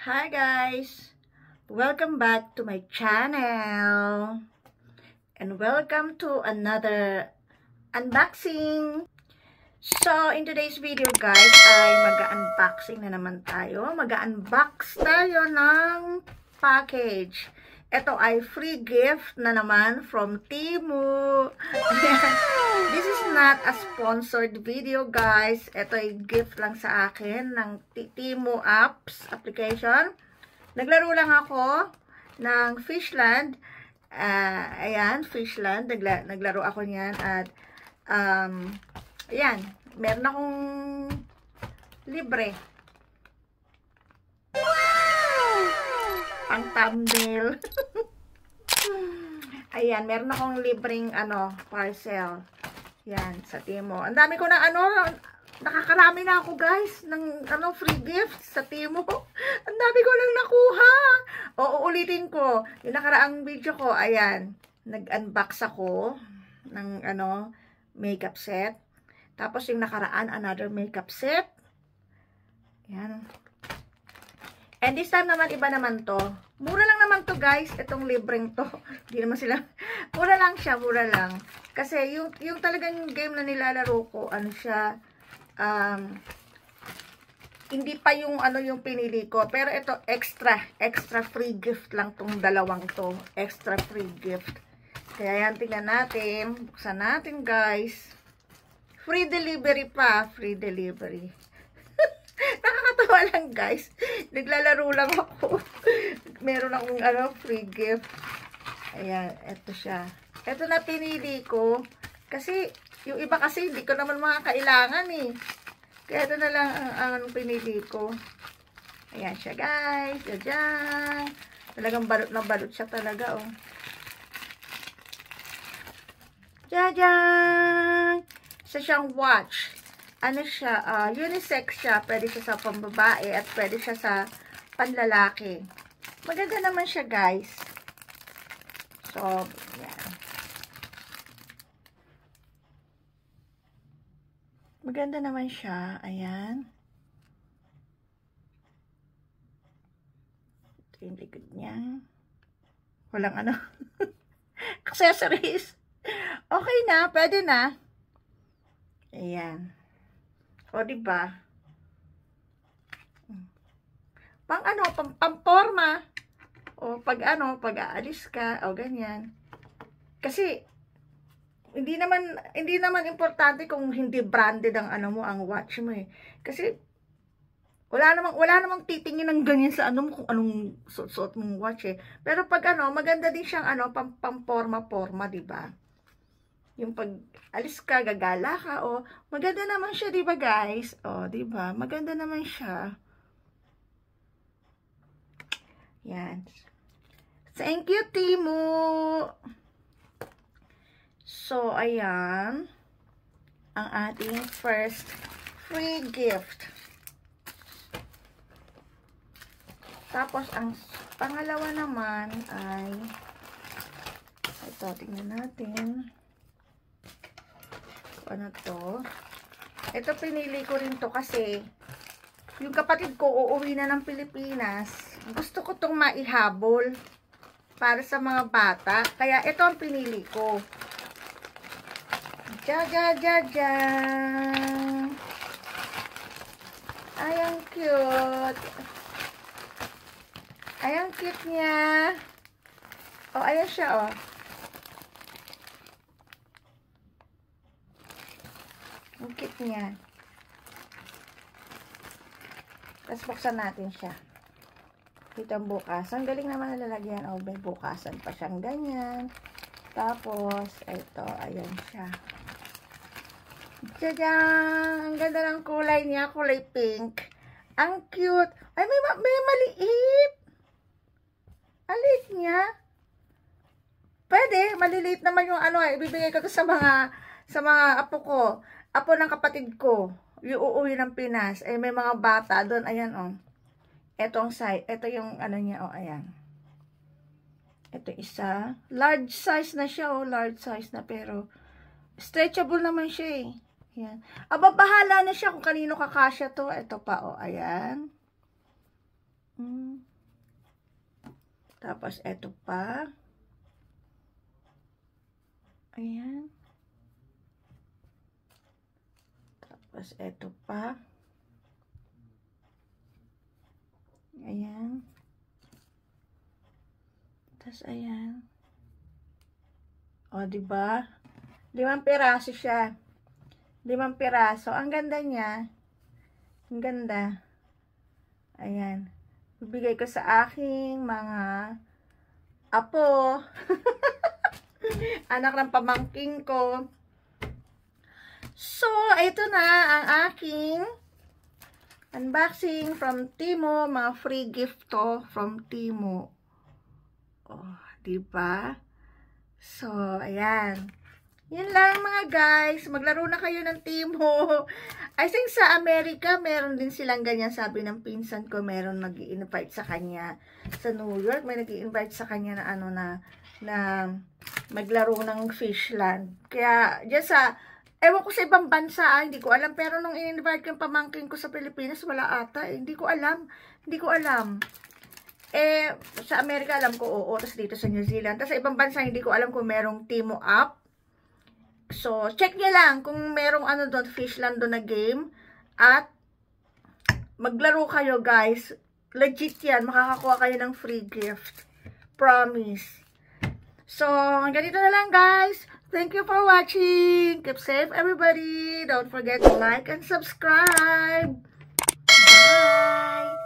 Hi guys! Welcome back to my channel and welcome to another unboxing. So, in today's video guys ay mag-unboxing na naman tayo. Mag-unbox tayo ng package. Ito ay free gift na naman from Temu. This is not a sponsored video guys. Ito ay gift lang sa akin ng Temu apps application. Naglaro lang ako ng Fishland. Ayan, Fishland. Naglaro ako niyan at ayan, meron akong libre. Pang thumbnail. Ayan, meron akong libreng parcel. Yan, sa Temu. Ang dami ko na nakakarami na ako guys ng free gift sa Temu. Ang dami ko nang nakuha. Uulitin ko. Yung nakaraang video ko, ayan, nag-unbox ako ng makeup set. Tapos yung nakaraan, another makeup set. Yan. And this time naman, iba naman to. Mura lang naman to guys, itong libreng to. Hindi naman sila, mura lang siya, mura lang. Kasi yung talagang game na nilalaro ko, siya, hindi pa yung yung pinili ko. Pero ito, extra free gift lang tong dalawang to. Extra free gift. Kaya yan, tingnan natin. Buksan natin guys. Free delivery pa, free delivery. Nakakatawa lang guys. Naglalaro lang ako. Meron akong free gift. Ayan, eto siya. Eto na pinili ko. Kasi, yung iba kasi hindi ko naman mga kailangan eh. Kaya ito na lang ang pinili ko. Ayan siya guys. Diyan. Talagang balot na balot siya talaga oh. Diyan. Isa siyang watch. Siya, unisex siya. Pwede siya sa pambabae at pwede siya sa panlalaki. Maganda naman siya, guys. So, yan. Maganda naman siya. Ayan. Ito yung likod niya. Walang accessories. Okay na. Pwede na. Ayan. O, diba? Pang-forma. O, pag aalis ka, o, ganyan. Kasi, hindi naman importante kung hindi branded ang ang watch mo eh. Kasi, wala namang titingin ng ganyan sa kung anong suot mong watch eh. Pero pag maganda din siyang pang-forma, diba? Yung pag alis ka, gagala ka, maganda naman siya, diba guys? Diba? Maganda naman siya. Yan. Thank you, Temu! So, ayan. Ang ating first free gift. Tapos, ang pangalawa naman ay ito, tingnan natin. Ano to? Ito pinili ko rin to kasi yung kapatid ko uuwi na ng Pilipinas. Gusto ko tong maihabol para sa mga bata. Kaya ito ang pinili ko. Jajajajan. Ay, ang cute. Ay, ang cute niya. Ayan siya, Ang cute niya. Tapos buksan natin siya. Dito ang bukas. Ang galing naman nalalagyan. May bukasan pa siyang ganyan. Tapos, ito. Ayan siya. Tadaan! Ang ganda ng kulay niya. Kulay pink. Ang cute. Ay, may maliit. Ang liit niya. Pwede. Maliliit naman yung ibibigay ko to sa mga apo ko. Apo ng kapatid ko, yung uuwi ng Pinas, may mga bata doon, ayan Ito ang size, ito yung niya, ayan. Ito isa, large size na siya, large size na, pero stretchable naman siya eh. Ayan. Bahala na siya kung kanino kakasya to. Ito pa, ayan. Tapos, eto pa. Ayan. Tapos, eto pa. Ayan. Tapos, ayan. O, diba? 5 piraso siya. 5 piraso. Ang ganda niya. Ang ganda. Ayan. Bibigay ko sa aking mga apo. Anak ng pamangking ko. So, ito na ang aking unboxing from Temu. Mga free gift to from Temu. Oh, diba? So, ayan. Yun lang mga guys. Maglaro na kayo ng Temu. I think sa Amerika, meron din silang ganyan. Sabi ng pinsan ko, meron nag-i-invite sa kanya. Sa New York, may nag-i-invite sa kanya na ano na maglaro ng Fishland. Kaya, dyan sa, ewan ko sa ibang bansa, hindi ko alam. Pero nung in-invite ko yung pamangkin ko sa Pilipinas, wala ata. Hindi ko alam. Hindi ko alam. Sa Amerika, alam ko, oo. Tapos dito sa New Zealand. Tapos sa ibang bansa, hindi ko alam kung merong Temu app. So, check nyo lang kung merong ano doon, Fishland doon na game. At, maglaro kayo guys. Legit yan. Makakakuha kayo ng free gift. Promise. So, hanggang dito na lang guys. Thank you for watching. Keep safe everybody. Don't forget to like and subscribe. Bye!